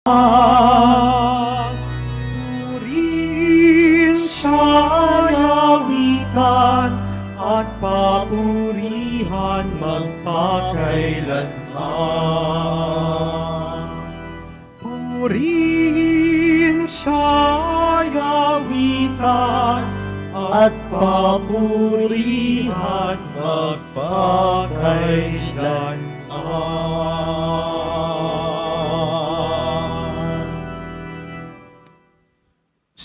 Purihin siya'y awitan at papurihan magpakailanman. Purihin siya'y awitan at papurihan magpakailanman.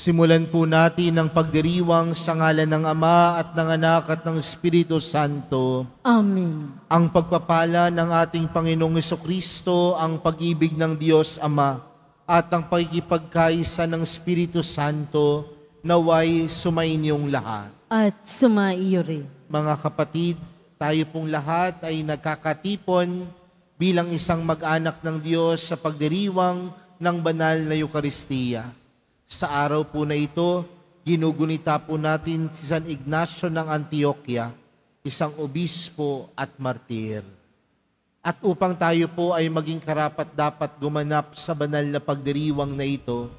Simulan po natin ang pagdiriwang sa ngalan ng Ama at ng Anak at ng Espiritu Santo. Amen. Ang pagpapala ng ating Panginoong Jesucristo, ang pag-ibig ng Diyos Ama, at ang pagkikipagkaisa ng Espiritu Santo, naway sumainyong lahat. At sumaiyo rin. Mga kapatid, tayo pong lahat ay nagkakatipon bilang isang mag-anak ng Diyos sa pagdiriwang ng banal na Eukaristiya. Sa araw po na ito, ginugunita po natin si San Ignacio ng Antioquia, isang obispo at martir. At upang tayo po ay maging karapat-dapat gumanap sa banal na pagdiriwang na ito,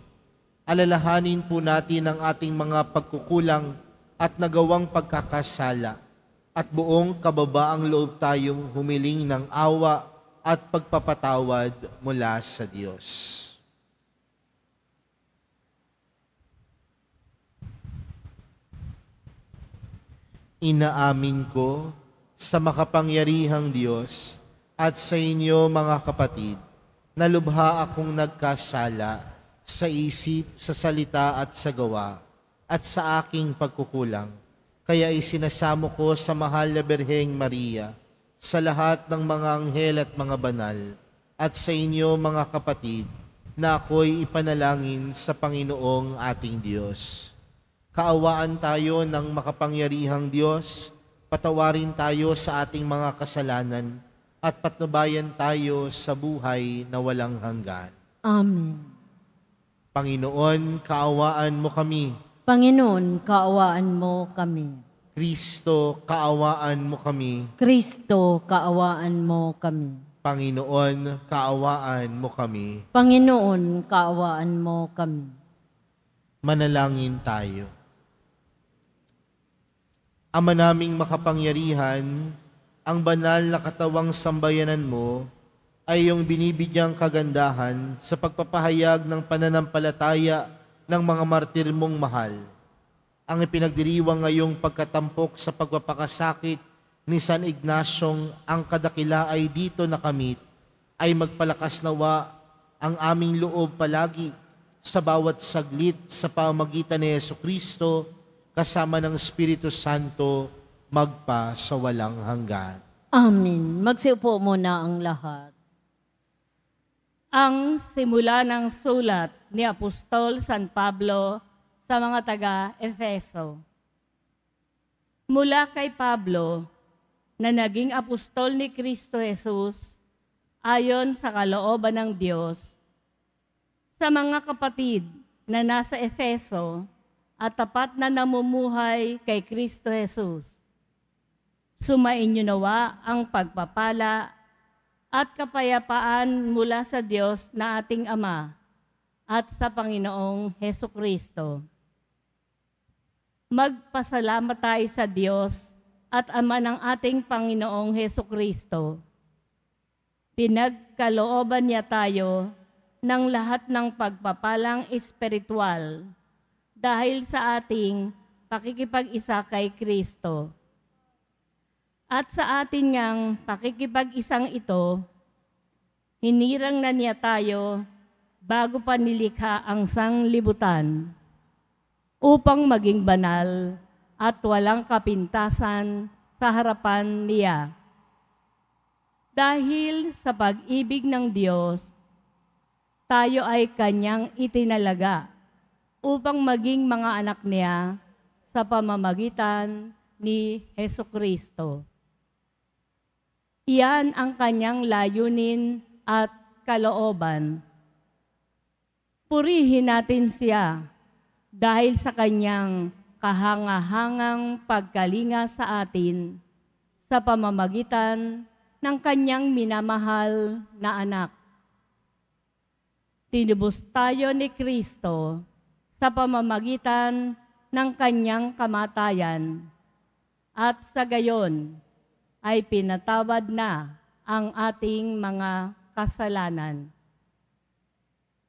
alalahanin po natin ang ating mga pagkukulang at nagawang pagkakasala at buong kababaang loob tayong humiling ng awa at pagpapatawad mula sa Diyos. Inaamin ko sa makapangyarihang Diyos at sa inyo mga kapatid, na lubha akong nagkasala sa isip, sa salita at sa gawa, at sa aking pagkukulang. Kaya isinasamo ko sa mahal na Birheng Maria, sa lahat ng mga anghel at mga banal, at sa inyo mga kapatid, na ako'y ipanalangin sa Panginoong ating Diyos. Kaawaan tayo ng makapangyarihang Diyos, patawarin tayo sa ating mga kasalanan, at patnubayan tayo sa buhay na walang hanggan. Amen. Panginoon, kaawaan mo kami. Panginoon, kaawaan mo kami. Kristo, kaawaan mo kami. Kristo, kaawaan mo kami. Panginoon, kaawaan mo kami. Panginoon, kaawaan mo kami. Manalangin tayo. Ama naming makapangyarihan, ang banal na katawang sambayanan mo ay iyong binibigyang kagandahan sa pagpapahayag ng pananampalataya ng mga martir mong mahal. Ang ipinagdiriwang ngayong pagkatampok sa pagpapakasakit ni San Ignacyong ang kadakila ay dito nakamit, ay magpalakas nawa ang aming loob palagi sa bawat saglit sa pamamagitan ni Jesucristo, kasama ng Espiritu Santo, magpa sa walang hanggan. Amen. Magsiupo muna ang lahat. Ang simula ng sulat ni Apostol San Pablo sa mga taga-Efeso. Mula kay Pablo, na naging apostol ni Kristo Jesus, ayon sa kalooban ng Diyos, sa mga kapatid na nasa Efeso at tapat na namumuhay kay Kristo Jesus. Sumainyo nawa ang pagpapala at kapayapaan mula sa Diyos na ating Ama at sa Panginoong Hesukristo. Magpasalamat tayo sa Diyos at Ama ng ating Panginoong Hesukristo. Pinagkalooban niya tayo ng lahat ng pagpapalang espiritual dahil sa ating pakikipag-isa kay Kristo. At sa ating ngang pakikipag-isang ito, hinirang na niya tayo bago pa nilikha ang sanglibutan upang maging banal at walang kapintasan sa harapan niya. Dahil sa pag-ibig ng Diyos, tayo ay kanyang itinalaga upang maging mga anak niya sa pamamagitan ni Hesukristo. Iyan ang kanyang layunin at kalooban. Purihin natin siya dahil sa kanyang kahangahangang pagkalinga sa atin sa pamamagitan ng kanyang minamahal na anak. Tinubos tayo ni Kristo sa pamamagitan ng kanyang kamatayan at sa gayon ay pinatawad na ang ating mga kasalanan.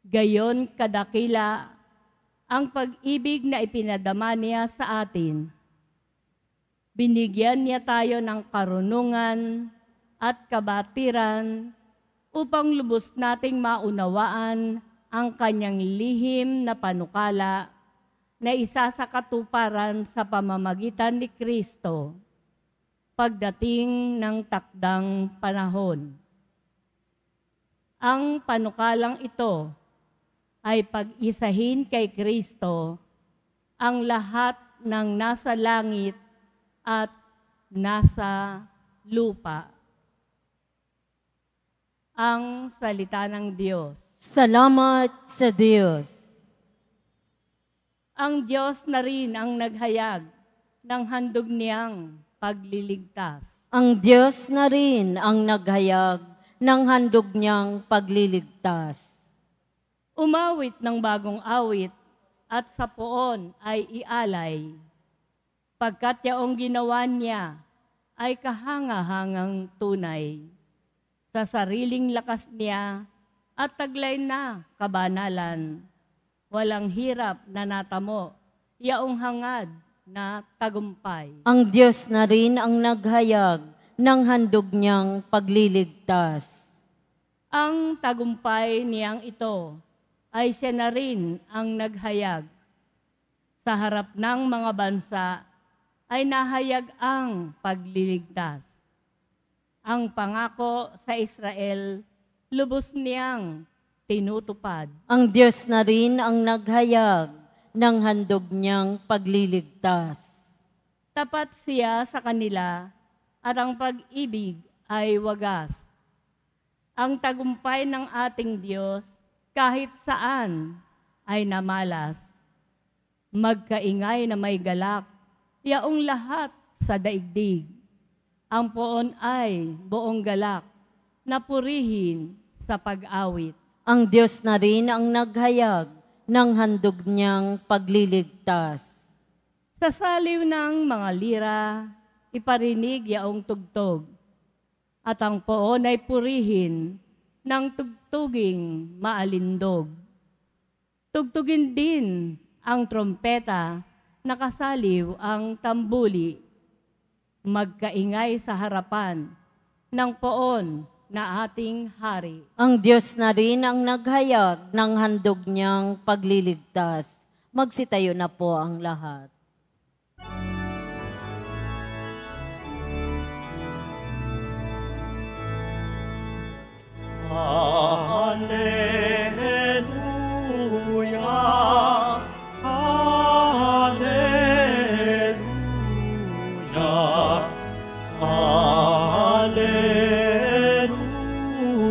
Gayon kadakila ang pag-ibig na ipinadama niya sa atin. Binigyan niya tayo ng karunungan at kabatiran upang lubos nating maunawaan ang kanyang lihim na panukala na isa sa katuparan sa pamamagitan ni Kristo pagdating ng takdang panahon. Ang panukalang ito ay pag-isahin kay Kristo ang lahat ng nasa langit at nasa lupa. Ang salita ng Diyos. Salamat sa Diyos. Ang Diyos na rin ang naghayag ng handog niyang pagliligtas. Ang Diyos na rin ang naghayag ng handog niyang pagliligtas. Umawit ng bagong awit at sa poon ay ialay, pagkat yaong ginawa niya ay kahangahangang tunay. Sa sariling lakas niya at taglay na kabanalan, walang hirap na natamo, yaong hangad na tagumpay. Ang Diyos na rin ang naghayag ng handog niyang pagliligtas. Ang tagumpay niyang ito ay siya na rin ang naghayag. Sa harap ng mga bansa ay nahayag ang pagliligtas. Ang pangako sa Israel, lubos niyang tinutupad. Ang Diyos na rin ang naghayag ng handog niyang pagliligtas. Tapat siya sa kanila at ang pag-ibig ay wagas. Ang tagumpay ng ating Diyos kahit saan ay namalas. Magkaingay na may galak, yaong lahat sa daigdig. Ang poon ay buong galak na purihin sa pag-awit. Ang Diyos na rin ang naghayag ng handog niyang pagliligtas. Sa saliw ng mga lira, iparinig yaong tugtog, at ang poon ay purihin ng tugtuging maalindog. Tugtugin din ang trompeta, nakasaliw ang tambuli. Magkaingay sa harapan ng poon na ating hari. Ang Diyos na rin ang naghayag ng handog niyang pagliligtas. Magsitayo na po ang lahat. Hallelujah, hallelujah,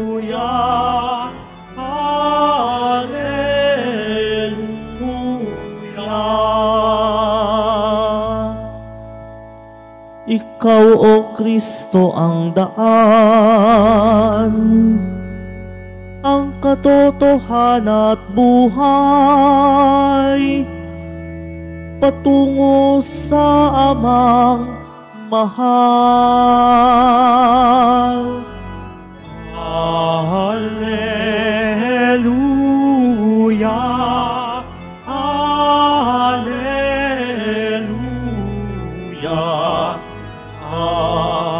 hallelujah, hallelujah. Ikaw, O Kristo, ang daan, ang katotohanan at buhay, patungo sa Amang mahal. Hallelujah, hallelujah, hallelujah.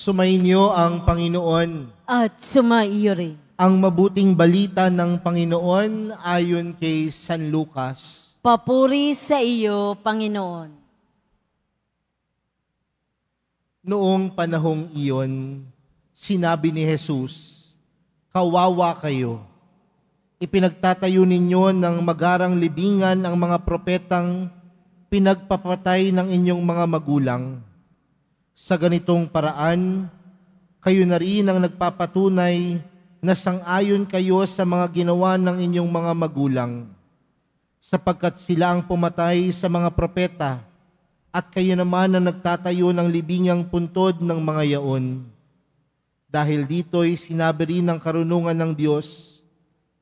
Sumainyo ang Panginoon. At sumaiyo rin. Ang mabuting balita ng Panginoon ayon kay San Lucas. Papuri sa iyo, Panginoon. Noong panahong iyon, sinabi ni Jesus, "Kawawa kayo. Ipinagtatayo ninyo ng magarang libingan ang mga propetang pinagpapatay ng inyong mga magulang. Sa ganitong paraan, kayo na rin ang nagpapatunay na sang-ayon kayo sa mga ginawa ng inyong mga magulang. sapagkat sila ang pumatay sa mga propeta, at kayo naman na nagtatayo ng libingang puntod ng mga yaon. Dahil dito'y sinabi rin ng karunungan ng Diyos,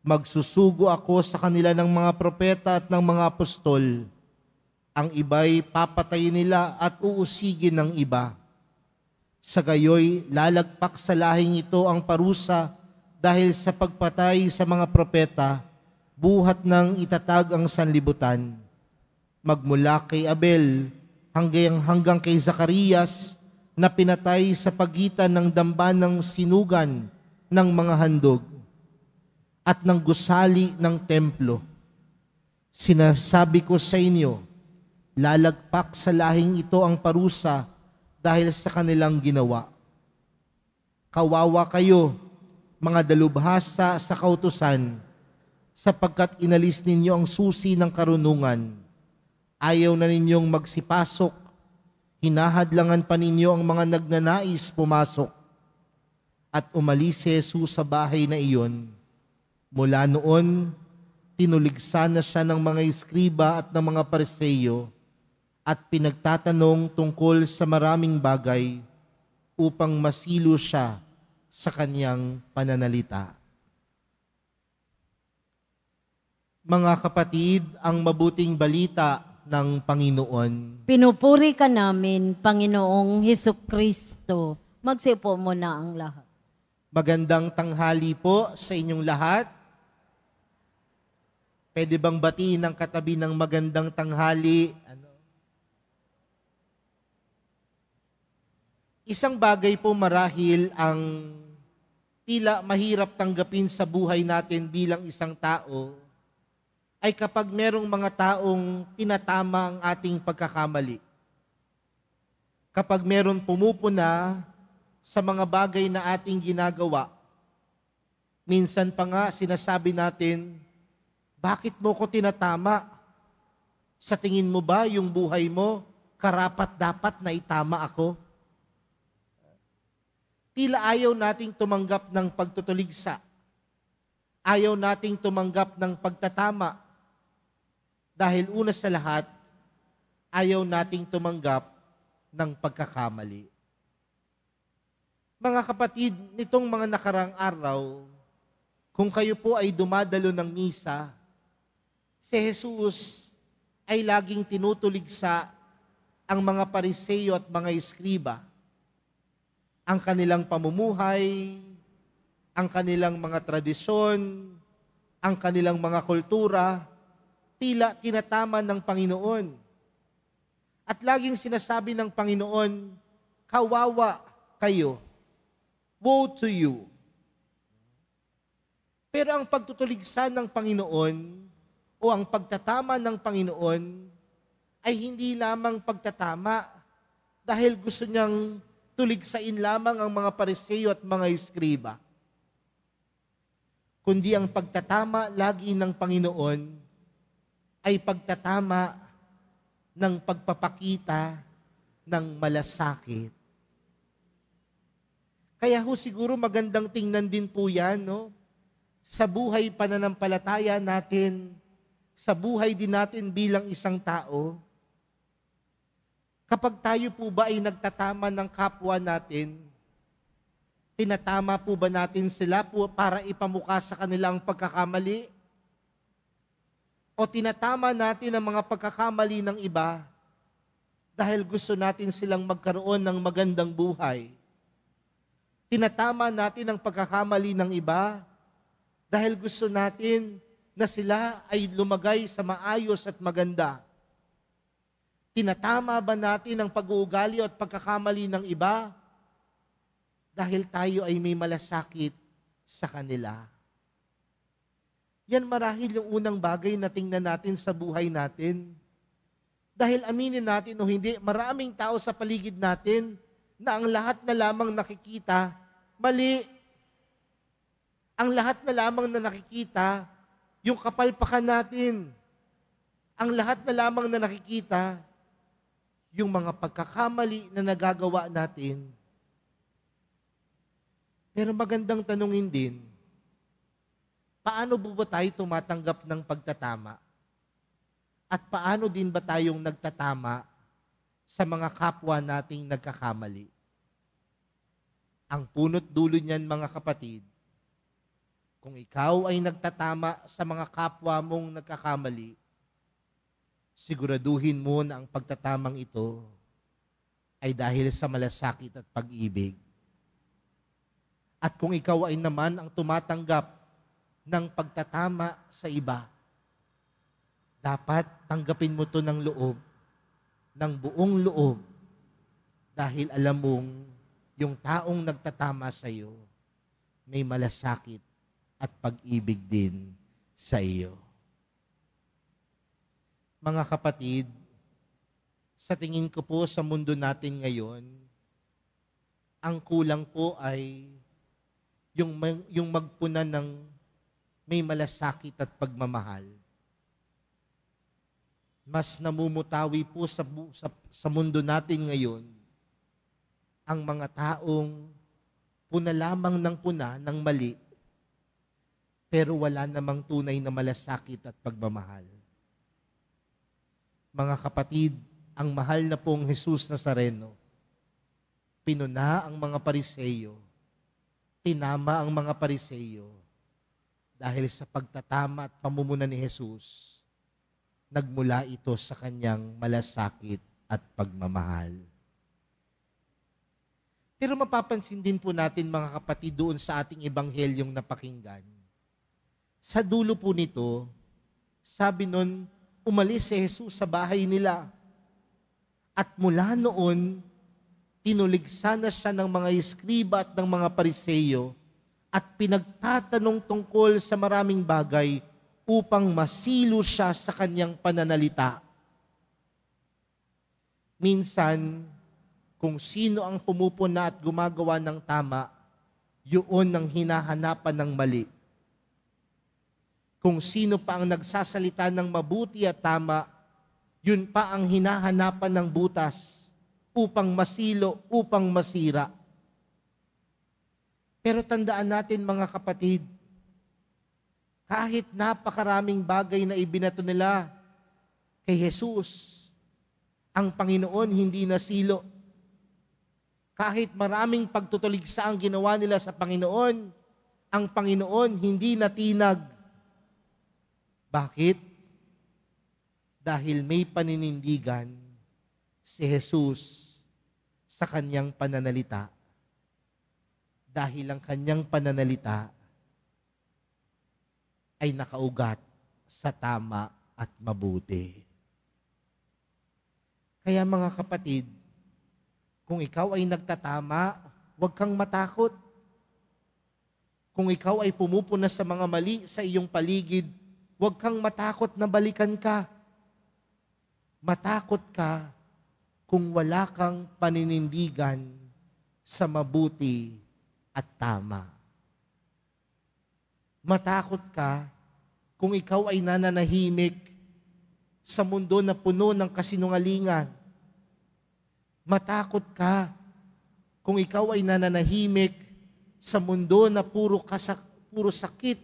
magsusugo ako sa kanila ng mga propeta at ng mga apostol. Ang iba'y papatayin nila at uusigin ng iba. Sa gayoy, lalagpak sa lahing ito ang parusa dahil sa pagpatay sa mga propeta, buhat ng itatag ang sanlibutan. Magmula kay Abel hanggang kay Zacarias na pinatay sa pagitan ng dambanang sinugan ng mga handog at ng gusali ng templo. Sinasabi ko sa inyo, lalagpak sa lahing ito ang parusa dahil sa kanilang ginawa. Kawawa kayo, mga dalubhasa sa kautusan, sapagkat inalis ninyo ang susi ng karunungan. Ayaw na ninyong magsipasok, hinahadlangan pa ninyo ang mga nagnanais pumasok. At umalis si Jesus sa bahay na iyon. Mula noon, tinuligsa na siya ng mga eskriba at ng mga Pariseo at pinagtatanong tungkol sa maraming bagay upang masilo siya sa kanyang pananalita. Mga kapatid, ang mabuting balita ng Panginoon. Pinupuri ka namin, Panginoong Hesukristo. Magsipo mo na ang lahat. Magandang tanghali po sa inyong lahat. Pwede bang batiin ng katabi ng magandang tanghali? Isang bagay po marahil ang tila mahirap tanggapin sa buhay natin bilang isang tao ay kapag merong mga taong tinatama ang ating pagkakamali. Kapag meron pumupuna sa mga bagay na ating ginagawa, minsan pa nga sinasabi natin, bakit mo ko tinatama? Sa tingin mo ba yung buhay mo, karapat-dapat na itama ako? Tila ayaw nating tumanggap ng pagtutuligsa. Ayaw nating tumanggap ng pagtatama. Dahil una sa lahat, ayaw nating tumanggap ng pagkakamali. Mga kapatid, nitong mga nakarang araw, kung kayo po ay dumadalo ng misa, si Jesus ay laging tinutuligsa ang mga Pariseo at mga eskriba, ang kanilang pamumuhay, ang kanilang mga tradisyon, ang kanilang mga kultura, tila tinatama ng Panginoon. At laging sinasabi ng Panginoon, kawawa kayo, woe to you. Pero ang pagtutuligsa ng Panginoon o ang pagtatama ng Panginoon ay hindi lamang pagtatama dahil gusto niyang tuligsain lamang ang mga Pariseo at mga eskriba. Kundi ang pagtatama lagi ng Panginoon ay pagtatama ng pagpapakita ng malasakit. Kaya ho siguro magandang tingnan din po yan, no? Sa buhay pananampalataya natin, sa buhay din natin bilang isang tao, kapag tayo po ba ay nagtatama ng kapwa natin, tinatama po ba natin sila po para ipamukha sa kanilang pagkakamali? O tinatama natin ang mga pagkakamali ng iba dahil gusto natin silang magkaroon ng magandang buhay? Tinatama natin ang pagkakamali ng iba dahil gusto natin na sila ay lumagay sa maayos at maganda? Tinatama ba natin ang pag-uugali at pagkakamali ng iba dahil tayo ay may malasakit sa kanila? Yan marahil yung unang bagay na tingnan natin sa buhay natin. Dahil aminin natin o hindi, maraming tao sa paligid natin na ang lahat na lamang nakikita, mali. Ang lahat na lamang na nakikita, yung kapalpakan natin. Ang lahat na lamang na nakikita, yung mga pagkakamali na nagagawa natin. Pero magandang tanungin din, paano ba tayo tumatanggap ng pagtatama? At paano din ba tayong nagtatama sa mga kapwa nating nagkakamali? Ang punot dulo niyan, mga kapatid, kung ikaw ay nagtatama sa mga kapwa mong nagkakamali, siguraduhin mo na ang pagtatamang ito ay dahil sa malasakit at pag-ibig. At kung ikaw ay naman ang tumatanggap ng pagtatama sa iba, dapat tanggapin mo to ng loob, ng buong loob, dahil alam mong yung taong nagtatama sa iyo may malasakit at pag-ibig din sa iyo. Mga kapatid, sa tingin ko po sa mundo natin ngayon, ang kulang po ay yung magpunan ng may malasakit at pagmamahal. Mas namumutawi po sa mundo natin ngayon ang mga taong puna lamang ng puna ng mali, pero wala namang tunay na malasakit at pagmamahal. Mga kapatid, ang mahal na pong Jesus Nazareno, pinuna ang mga Pariseyo, tinama ang mga Pariseyo, dahil sa pagtatama at pamumuna ni Jesus, nagmula ito sa kanyang malasakit at pagmamahal. Pero mapapansin din po natin, mga kapatid, doon sa ating ebanghelyong napakinggan. Sa dulo po nito, sabi nun, umalis si Jesus sa bahay nila. At mula noon, tinuligsa na siya ng mga eskriba at ng mga Pariseyo at pinagtatanong tungkol sa maraming bagay upang masilo siya sa kanyang pananalita. Minsan, kung sino ang pumupuna at gumagawa ng tama, yun ang hinahanapan ng mali. Kung sino pa ang nagsasalita ng mabuti at tama, yun pa ang hinahanapan ng butas upang masilo, upang masira. Pero tandaan natin, mga kapatid, kahit napakaraming bagay na ibinato nila kay Jesus, ang Panginoon hindi nasilo. Kahit maraming pagtutuligsa ang ginawa nila sa Panginoon, ang Panginoon hindi natinag. Bakit? Dahil may paninindigan si Jesus sa kanyang pananalita. Dahil ang kanyang pananalita ay nakaugat sa tama at mabuti. Kaya mga kapatid, kung ikaw ay nagtatama, huwag kang matakot. Kung ikaw ay pumupuna sa mga mali sa iyong paligid, huwag kang matakot na balikan ka. Matakot ka kung wala kang paninindigan sa mabuti at tama. Matakot ka kung ikaw ay nananahimik sa mundo na puno ng kasinungalingan. Matakot ka kung ikaw ay nananahimik sa mundo na puro sakit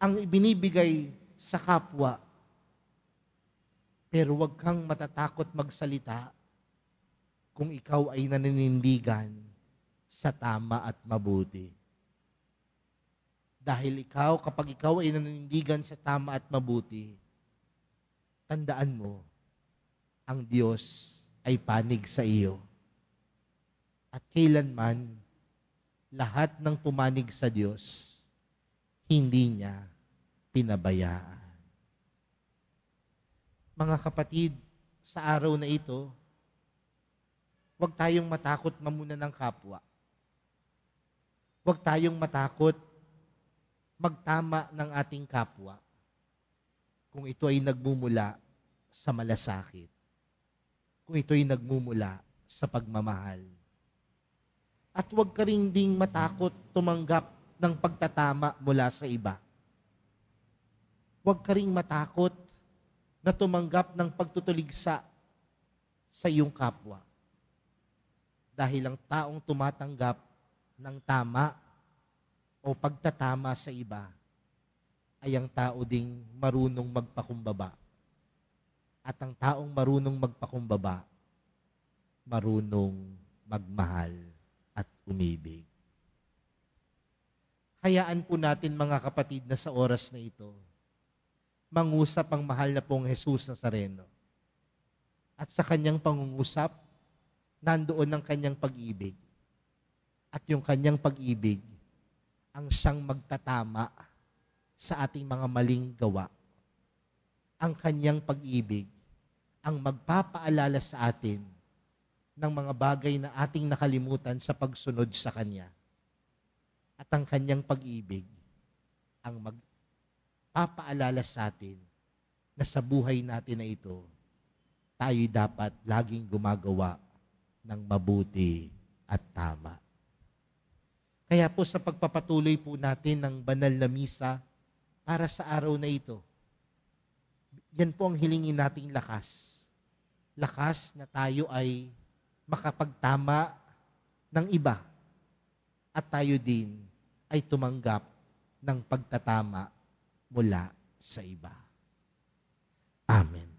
ang ibinibigay sa kapwa. Pero huwag kang matatakot magsalita kung ikaw ay naninindigan sa tama at mabuti. Dahil kapag ikaw ay naninindigan sa tama at mabuti, tandaan mo, ang Diyos ay panig sa iyo. At kailanman, lahat ng pumanig sa Diyos, hindi niya pinabayaan. Mga kapatid, sa araw na ito, huwag tayong matakot mamuna ng kapwa. Huwag tayong matakot magtama ng ating kapwa kung ito ay nagmumula sa malasakit, kung ito ay nagmumula sa pagmamahal. At huwag ka rin ding matakot tumanggap ng pagtatama mula sa iba. Huwag ka rin matakot na tumanggap ng pagtutuligsa sa iyong kapwa. Dahil ang taong tumatanggap ng tama o pagtatama sa iba ay ang tao ding marunong magpakumbaba. At ang taong marunong magpakumbaba, marunong magmahal at umibig. Hayaan po natin mga kapatid na sa oras na ito, mangusap ang mahal na pong Jesus Nazareno. At sa kanyang pangungusap, nandoon ang kanyang pag-ibig. At yung kanyang pag-ibig, ang siyang magtatama sa ating mga maling gawa. Ang kanyang pag-ibig, ang magpapaalala sa atin ng mga bagay na ating nakalimutan sa pagsunod sa Kanya. At ang Kanyang pag-ibig, ang magpapaalala sa atin na sa buhay natin na ito, tayo'y dapat laging gumagawa ng mabuti at tama. Kaya po sa pagpapatuloy po natin ng banal na misa para sa araw na ito, yan po ang hilingin nating lakas. Lakas na tayo ay makapagtama ng iba at tayo din ay tumanggap ng pagtatama mula sa iba. Amen.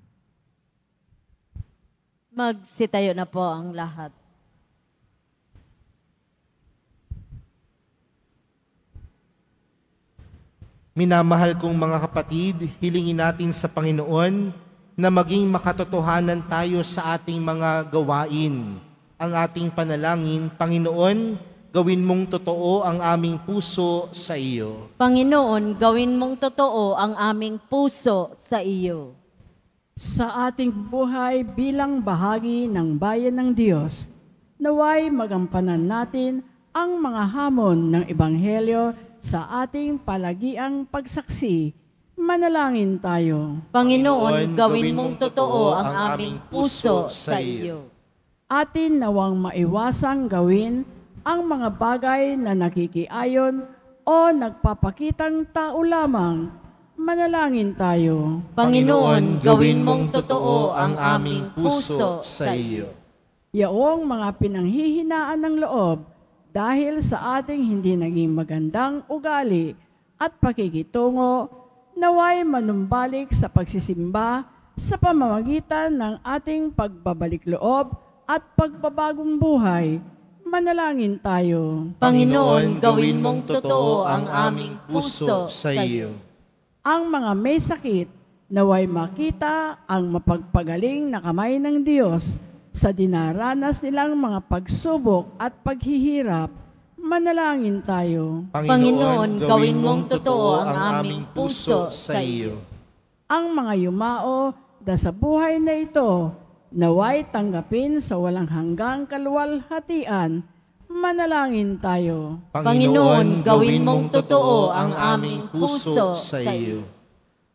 Magsitayo na po ang lahat. Minamahal kong mga kapatid, hilingin natin sa Panginoon na maging makatotohanan tayo sa ating mga gawain. Ang ating panalangin, Panginoon, gawin mong totoo ang aming puso sa iyo. Panginoon, gawin mong totoo ang aming puso sa iyo. Sa ating buhay bilang bahagi ng bayan ng Diyos, naway magampanan natin ang mga hamon ng Ebanghelyo sa ating palagiang pagsaksi. Manalangin tayo. Panginoon, gawin mong totoo ang aming puso sa iyo. Atin nawang maiwasang gawin ang mga bagay na nakikiayon o nagpapakitang tao lamang. Manalangin tayo. Panginoon, gawin mong totoo ang aming puso sa iyo. Yaong mga pinanghihinaan ng loob dahil sa ating hindi naging magandang ugali at pakikitungo, naway manumbalik sa pagsisimba sa pamamagitan ng ating pagbabalik loob at pagbabagong buhay. Manalangin tayo. Panginoon, gawin mong totoo ang aming puso sa iyo. Ang mga may sakit, naway makita ang mapagpagaling na kamay ng Diyos sa dinaranas nilang mga pagsubok at paghihirap. Manalangin tayo. Panginoon, gawin mong totoo ang aming puso sa iyo. Ang mga yumao na sa buhay na ito, naway tanggapin sa walang hanggang kaluwalhatian. Manalangin tayo. Panginoon, gawin mong totoo ang aming puso sa iyo.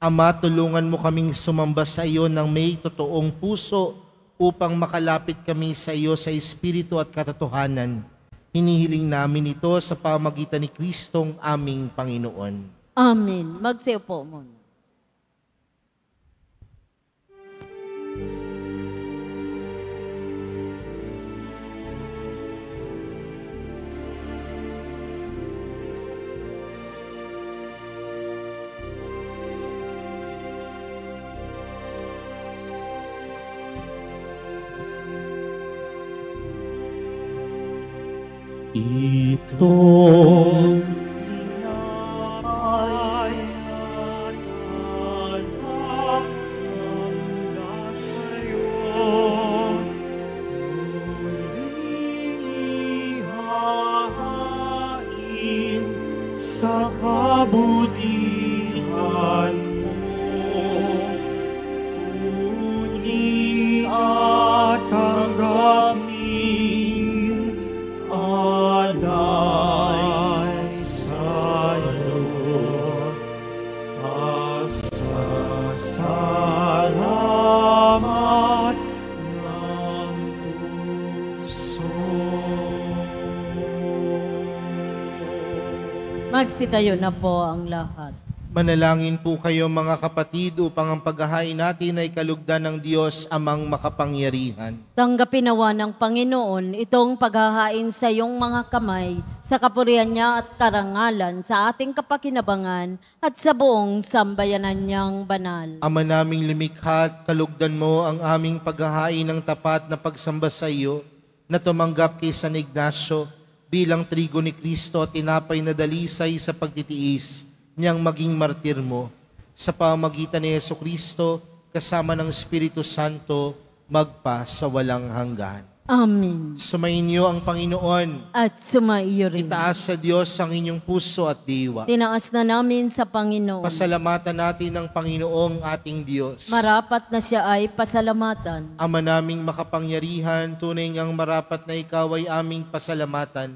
Ama, tulungan mo kaming sumamba sa iyo ng may totoong puso upang makalapit kami sa iyo sa espiritu at katotohanan. Hinihiling namin ito sa pamagitan ni Kristong aming Panginoon. Amen. Magsiupo muna. Itong sa kabutihan mo, kunin at tanggapin alay sa'yo. Pasasalamat ng puso. Magsitayo na po ang lahat. Manalangin po kayo mga kapatid upang ang paghahain natin ay kalugdan ng Diyos amang makapangyarihan. Tanggapin nawa ng Panginoon itong paghahain sa iyong mga kamay, sa kapurihan niya at karangalan, sa ating kapakinabangan at sa buong sambayanan niyang banal. Ama naming lumikha at kalugdan mo ang aming paghahain ng tapat na pagsamba sa iyo na tumanggap kay San Ignacio bilang trigo ni Kristo at tinapay na dalisay sa pagtitiis niyang maging martir mo. Sa pamamagitan ni Jesucristo, kasama ng Espiritu Santo, magpa sa walang hanggan. Amen. Sumainyo ang Panginoon. At sumaiyo rin. Itaas sa Diyos ang inyong puso at diwa. Tinaas na namin sa Panginoon. Pasalamatan natin ang Panginoong ating Diyos. Marapat na siya ay pasalamatan. Ama naming makapangyarihan, tunay ngang marapat na ikaw ay aming pasalamatan.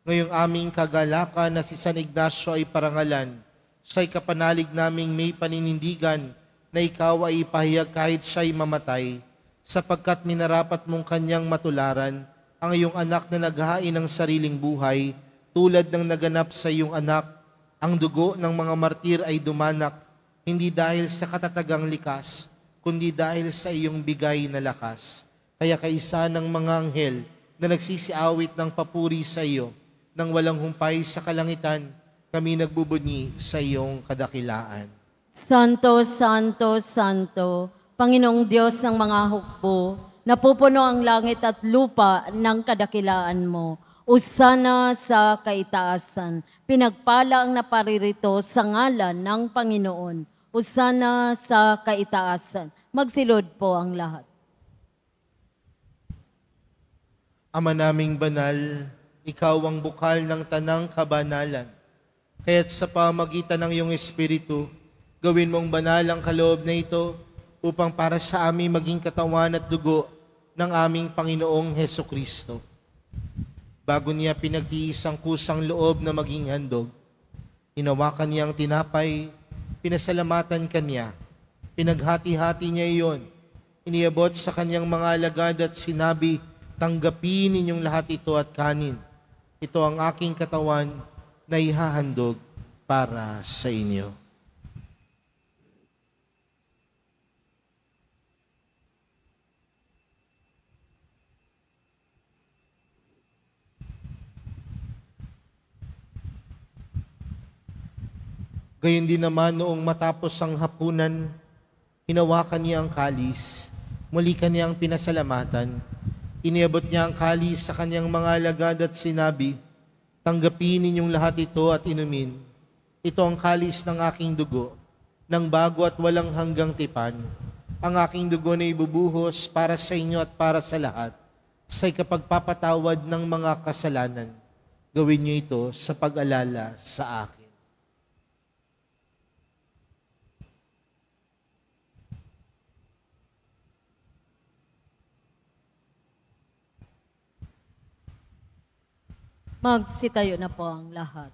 Ngayong aming kagalakan na si San Ignacio ay parangalan, siya'y kapanalig naming may paninindigan na ikaw ay ipahayag kahit siya'y mamatay, sapagkat minarapat mong kanyang matularan ang iyong anak na naghahain ng sariling buhay, tulad ng naganap sa iyong anak. Ang dugo ng mga martir ay dumanak, hindi dahil sa katatagang likas, kundi dahil sa iyong bigay na lakas. Kaya kaisa ng mga anghel na nagsisiawit ng papuri sa iyo, nang walang humpay sa kalangitan, kami nagbubunyi sa iyong kadakilaan. Santo, Santo, Santo, Panginoong Diyos ng mga hukbo, napupuno ang langit at lupa ng kadakilaan mo. Usana sa kaitaasan, pinagpala ang naparirito sa ngalan ng Panginoon. Usana sa kaitaasan, magsilod po ang lahat. Ama naming banal, ikaw ang bukal ng tanang kabanalan. Kaya't sa pamagitan ng iyong Espiritu, gawin mong banal ang kaloob na ito upang para sa amin maging katawan at dugo ng aming Panginoong Hesukristo. Bago niya pinagtiis ang kusang loob na maging handog, hinawakan niya ang tinapay, pinasalamatan kanya, pinaghati-hati niya iyon, iniabot sa kanyang mga alagad at sinabi, tanggapin ninyong lahat ito at kanin. Ito ang aking katawan na ihahandog para sa inyo. Gayon din naman noong matapos ang hapunan, hinawakan niya ang kalis, muli kanyang pinasalamatan, iniabot niya ang kalis sa kanyang mga alagad at sinabi, tanggapin ninyong lahat ito at inumin. Ito ang kalis ng aking dugo, ng bago at walang hanggang tipan. Ang aking dugo na ibubuhos para sa inyo at para sa lahat, sa ikapagpapatawad ng mga kasalanan. Gawin niyo ito sa pag-alala sa akin. Magsitayo na po ang lahat.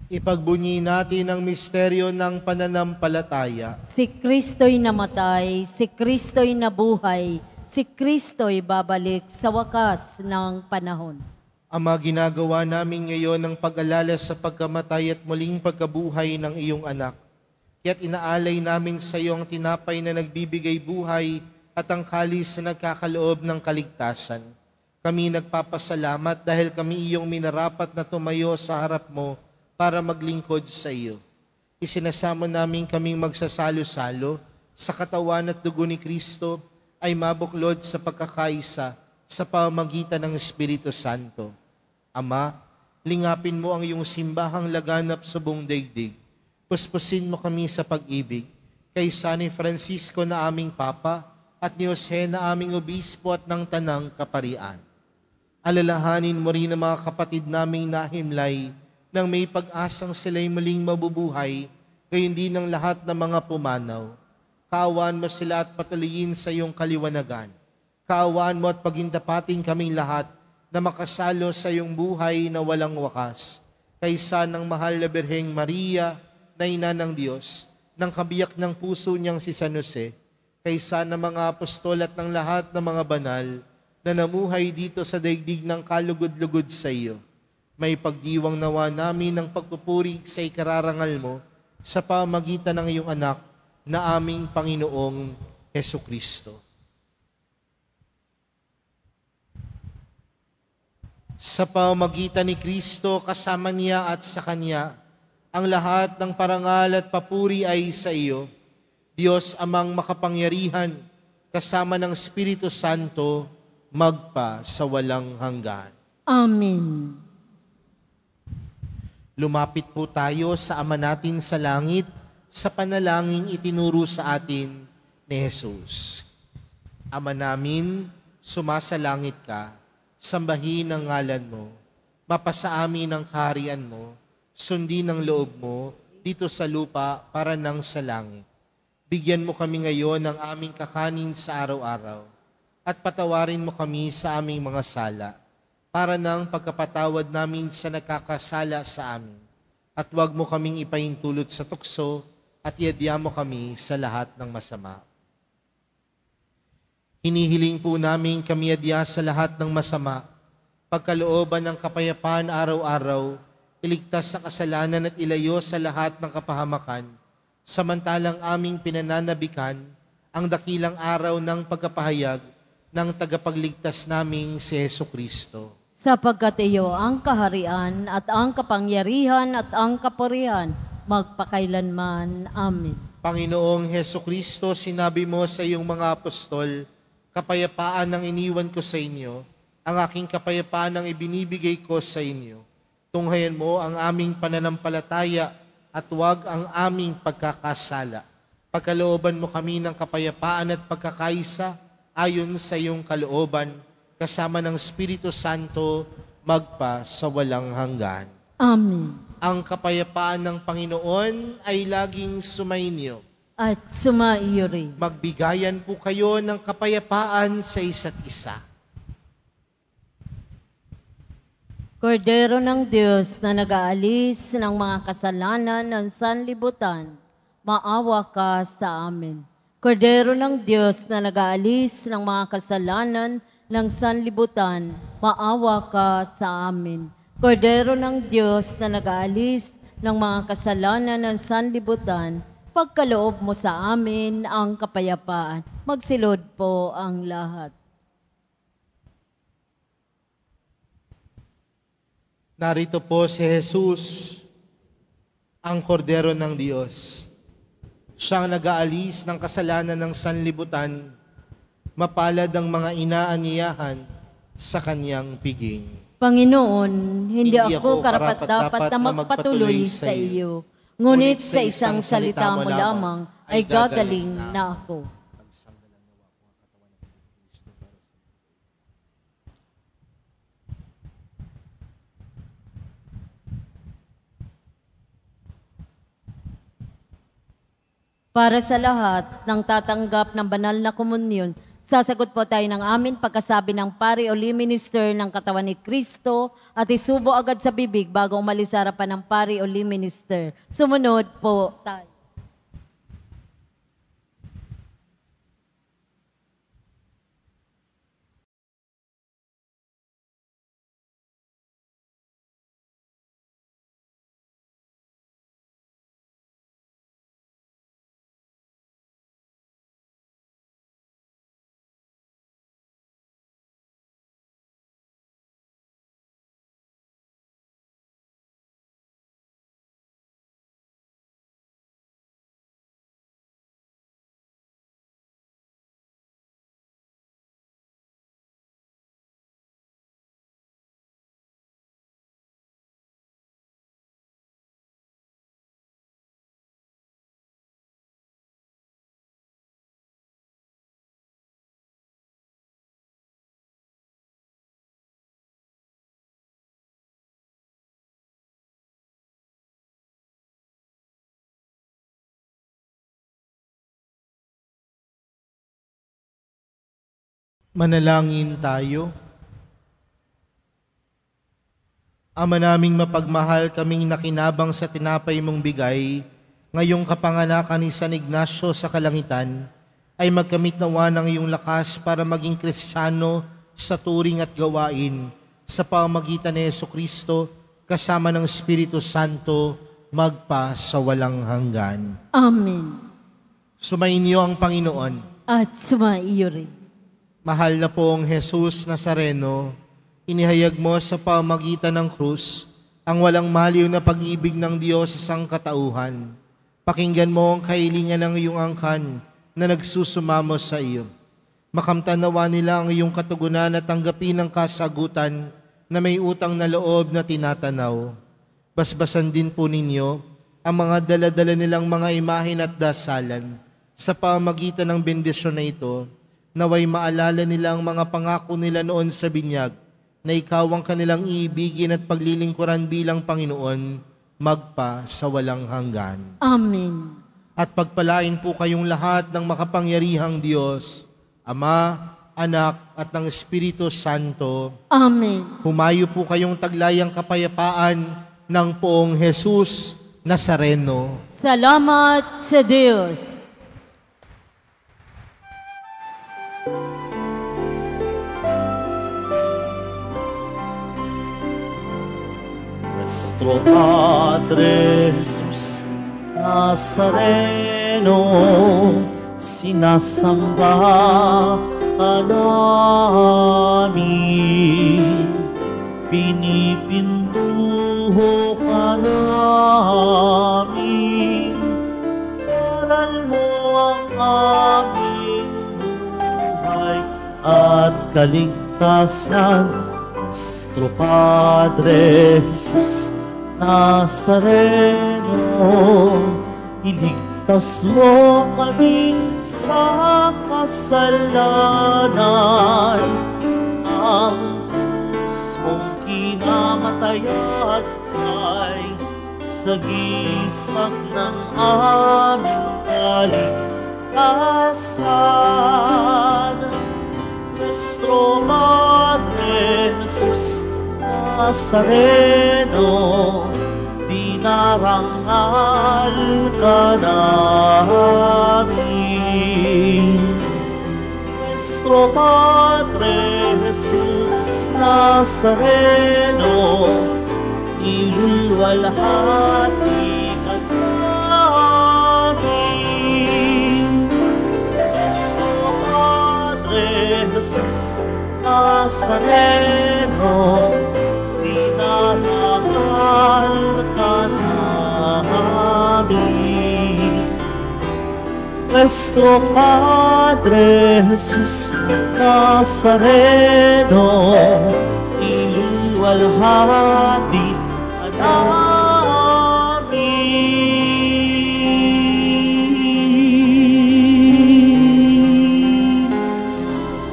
Ipagbunyi natin ang misteryo ng pananampalataya. Si Kristo'y namatay, si Kristo'y nabuhay, si Kristo'y babalik sa wakas ng panahon. Ama, ginagawa namin ngayon ang pag-alala sa pagkamatay at muling pagkabuhay ng iyong anak. Kaya't inaalay namin sa iyo ang tinapay na nagbibigay buhay at ang kalis na nagkakaloob ng kaligtasan. Kami nagpapasalamat dahil kami iyong minarapat na tumayo sa harap mo para maglingkod sa iyo. Isinasamo namin kaming magsasalo-salo sa katawan at dugo ni Kristo ay mabuklod sa pagkakaisa sa pamamagitan ng Espiritu Santo. Ama, lingapin mo ang iyong simbahang laganap sa buong daigdig. Puspusin mo kami sa pag-ibig kay San Francisco na aming Papa at ni Jose na aming Obispo at ng Tanang Kaparian. Alalahanin mo rin ang mga kapatid naming nahimlay nang may pag-asang sila'y muling mabubuhay, gayon din ang lahat ng mga pumanaw. Kaawaan mo sila at patuloyin sa iyong kaliwanagan. Kaawaan mo at pagindapatin kaming lahat na makasalo sa iyong buhay na walang wakas. Kaysa ng mahal na Birheng Maria, na ina ng Diyos, ng kabiyak ng puso niyang si San Jose, kaysa ng mga apostol at ng lahat ng mga banal na namuhay dito sa daigdig ng kalugod-lugod sa iyo. May pagdiwang nawa namin ng pagpupuri sa ikararangal mo sa pamamagitan ng iyong anak na aming Panginoong Hesukristo. Sa pamamagitan ni Kristo, kasama niya at sa Kanya, ang lahat ng parangal at papuri ay sa iyo, Diyos amang makapangyarihan, kasama ng Espiritu Santo, magpa sa walang hanggan. Amen. Lumapit po tayo sa Ama natin sa langit, sa panalangin itinuro sa atin ni Jesus. Ama namin, sumasalangit ka, sambahin ang ngalan mo, mapasa amin ang kaharian mo, sundin ang loob mo dito sa lupa para nang sa langit. Bigyan mo kami ngayon ng aming kakanin sa araw-araw at patawarin mo kami sa aming mga sala para nang pagkapatawad namin sa nagkakasala sa amin. At huwag mo kaming ipahintulot sa tukso at iadya mo kami sa lahat ng masama. Hinihiling po namin kami adya sa lahat ng masama, pagkalooban ng kapayapaan araw-araw, iligtas sa kasalanan at ilayo sa lahat ng kapahamakan, samantalang aming pinananabikan ang dakilang araw ng pagkapahayag ng tagapagligtas naming si Hesukristo. Sapagkat iyo ang kaharian at ang kapangyarihan at ang kapurihan magpakailanman. Amen. Panginoong Hesukristo, sinabi mo sa iyong mga apostol, kapayapaan ang iniwan ko sa inyo, ang aking kapayapaan ang ibinibigay ko sa inyo. Tunghayan mo ang aming pananampalataya at huwag ang aming pagkakasala. Pagkalooban mo kami ng kapayapaan at pagkakaisa ayon sa iyong kalooban, kasama ng Espiritu Santo, magpa sa walang hanggan. Amen. Ang kapayapaan ng Panginoon ay laging sumainyo. At sumaiyo rin. Magbigayan po kayo ng kapayapaan sa isa't isa. Kordero ng Diyos na nag-aalis ng mga kasalanan ng sanlibutan, maawa ka sa amin. Kordero ng Diyos na nag-aalis ng mga kasalanan ng sanlibutan, maawa ka sa amin. Kordero ng Diyos na nag-aalis ng mga kasalanan ng sanlibutan, pagkaloob mo sa amin ang kapayapaan. Magsilod po ang lahat. Narito po si Jesus, ang Kordero ng Diyos. Siyang nag-aalis ng kasalanan ng sanlibutan, mapalad ang mga inaanyayahan sa kanyang piging. Panginoon, hindi ako karapat-dapat na magpatuloy sa iyo, ngunit sa isang salita mo lamang ay gagaling na ako. Para sa lahat ng tatanggap ng banal na komunyon, sasagot po tayo ng amin pagkasabi ng pari o lay minister ng katawan ni Kristo at isubo agad sa bibig bago umalis sa harapan ng pari o lay minister. Sumunod po tayo. Manalangin tayo. Ama naming mapagmahal, kaming nakinabang sa tinapay mong bigay, ngayong kapanganakan ni San Ignacio sa kalangitan, ay magkamit nawa ng iyong lakas para maging Kristiyano sa turing at gawain, sa pamamagitan ni Hesukristo, kasama ng Espiritu Santo, magpa sa walang hanggan. Amen. Sumainyo ang Panginoon. At sumaiyo rin. Mahal na pong Jesus Nazareno, inihayag mo sa pamagitan ng krus ang walang maliw na pag-ibig ng Diyos sa sangkatauhan. Pakinggan mo ang kahilingan ng iyong angkan na nagsusumamo sa iyo. Makamtan nawa nila ang iyong katugunan at tanggapin ang kasagutan na may utang na loob na tinatanaw. Basbasan din po ninyo ang mga dala-dala nilang mga imahin at dasalan sa pamagitan ng bendisyon na ito, naway maalala nila ang mga pangako nila noon sa binyag na ikaw ang kanilang iibigin at paglilingkuran bilang Panginoon magpa sa walang hanggan. Amen. At pagpalain po kayong lahat ng makapangyarihang Diyos, Ama, Anak, at ng Espiritu Santo. Amen. Humayo po kayong taglayang kapayapaan ng poong Jesus Nazareno. Salamat sa Diyos. Nuestro Padre Jesus Nazareno, sinasamba ka namin, pinipintuho ka namin, aral mo ang aming buhay at kaligtasan. Nuestro Padre Jesus Nazareno, iligtas mo kami sa kasalanan. Ang krus mong kinamatayan ay sagisag ng aming kaligtasan. Nuestro Padre Jesus Nazareno, dinarangal ka namin. Nuestro Padre Jesus Nazareno, iluluwalhati ka namin. Nuestro Padre Jesus Nazareno, dinarangal ka namin. Nuestro Padre Jesus Nazareno, iluluwalhati